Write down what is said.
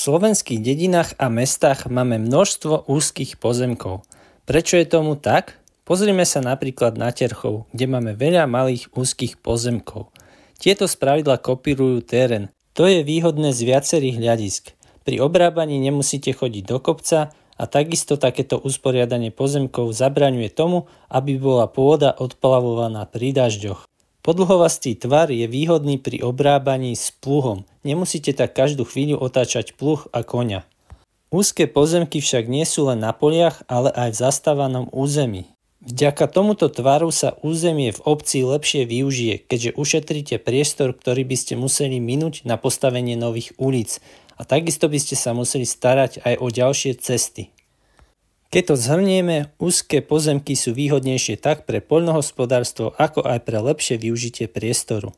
slovenských dedinách a mestách máme množstvo úzkých pozemkov. Prečo je tomu tak? Pozrime sa napríklad na Terchov, kde máme veľa malých úzkých pozemkov. Tieto spravidla kopírujú terén. To je výhodné z viacerých hľadisk. Pri obrábaní nemusíte chodiť do kopca a takisto takéto usporiadanie pozemkov zabraňuje tomu, aby bola pôda odplavovaná pri dažďoch. Podlhovastý tvar je výhodný pri obrábaní s pluhom. Nemusíte tak každú chvíľu otáčať pluh a koňa. Úzke pozemky však nie sú len na poliach, ale aj v zastávanom území. Vďaka tomuto tvaru sa územie v obci lepšie využije, keďže ušetríte priestor, ktorý by ste museli minúť na postavenie nových ulic a takisto by ste sa museli starať aj o ďalšie cesty. Keď to zhrnieme, úzke pozemky sú výhodnejšie tak pre poľnohospodárstvo, ako aj pre lepšie využitie priestoru.